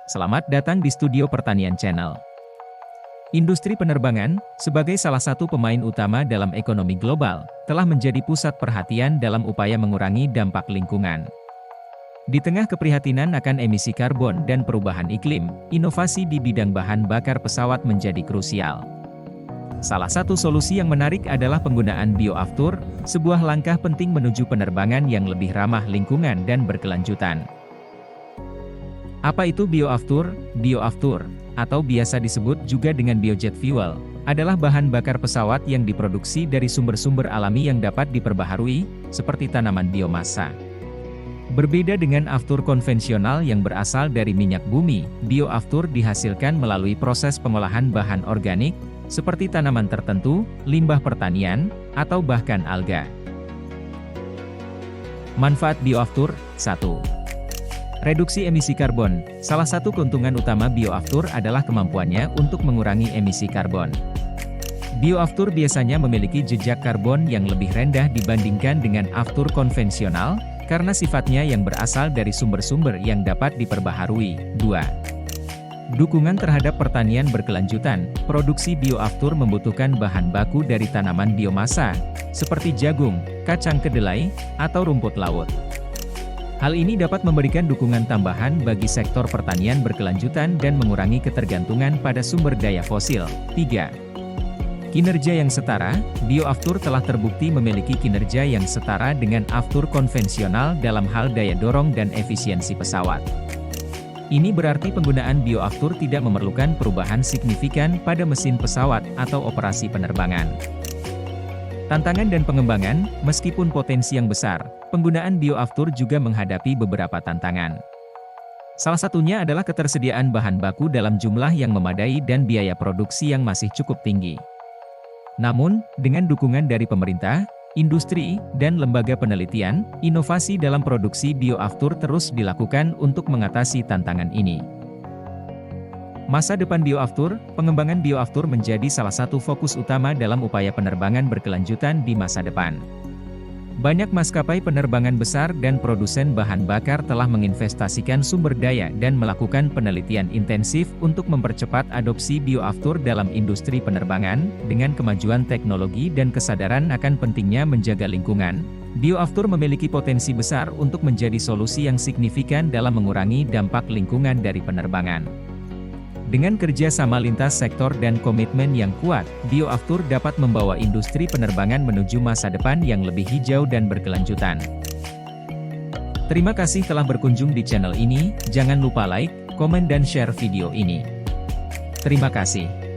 Selamat datang di Studio Pertanian Channel. Industri penerbangan, sebagai salah satu pemain utama dalam ekonomi global, telah menjadi pusat perhatian dalam upaya mengurangi dampak lingkungan. Di tengah keprihatinan akan emisi karbon dan perubahan iklim, inovasi di bidang bahan bakar pesawat menjadi krusial. Salah satu solusi yang menarik adalah penggunaan bioaftur, sebuah langkah penting menuju penerbangan yang lebih ramah lingkungan dan berkelanjutan. Apa itu bioaftur? Bioaftur, atau biasa disebut juga dengan biojet fuel, adalah bahan bakar pesawat yang diproduksi dari sumber-sumber alami yang dapat diperbaharui, seperti tanaman biomasa. Berbeda dengan aftur konvensional yang berasal dari minyak bumi, bioaftur dihasilkan melalui proses pengolahan bahan organik, seperti tanaman tertentu, limbah pertanian, atau bahkan alga. Manfaat bioaftur, 1. Reduksi emisi karbon. Salah satu keuntungan utama bioaftur adalah kemampuannya untuk mengurangi emisi karbon. Bioaftur biasanya memiliki jejak karbon yang lebih rendah dibandingkan dengan aftur konvensional, karena sifatnya yang berasal dari sumber-sumber yang dapat diperbaharui. 2. Dukungan terhadap pertanian berkelanjutan. Produksi bioaftur membutuhkan bahan baku dari tanaman biomasa, seperti jagung, kacang kedelai, atau rumput laut. Hal ini dapat memberikan dukungan tambahan bagi sektor pertanian berkelanjutan dan mengurangi ketergantungan pada sumber daya fosil. 3. Kinerja yang setara. Bioaftur telah terbukti memiliki kinerja yang setara dengan aftur konvensional dalam hal daya dorong dan efisiensi pesawat. Ini berarti penggunaan bioaftur tidak memerlukan perubahan signifikan pada mesin pesawat atau operasi penerbangan. Tantangan dan pengembangan. Meskipun potensi yang besar, penggunaan bioaftur juga menghadapi beberapa tantangan. Salah satunya adalah ketersediaan bahan baku dalam jumlah yang memadai dan biaya produksi yang masih cukup tinggi. Namun, dengan dukungan dari pemerintah, industri, dan lembaga penelitian, inovasi dalam produksi bioaftur terus dilakukan untuk mengatasi tantangan ini. Masa depan bioaftur. Pengembangan bioaftur menjadi salah satu fokus utama dalam upaya penerbangan berkelanjutan di masa depan. Banyak maskapai penerbangan besar dan produsen bahan bakar telah menginvestasikan sumber daya dan melakukan penelitian intensif untuk mempercepat adopsi bioaftur dalam industri penerbangan. Dengan kemajuan teknologi dan kesadaran akan pentingnya menjaga lingkungan, bioaftur memiliki potensi besar untuk menjadi solusi yang signifikan dalam mengurangi dampak lingkungan dari penerbangan. Dengan kerja sama lintas sektor dan komitmen yang kuat, bioaftur dapat membawa industri penerbangan menuju masa depan yang lebih hijau dan berkelanjutan. Terima kasih telah berkunjung di channel ini, jangan lupa like, komen dan share video ini. Terima kasih.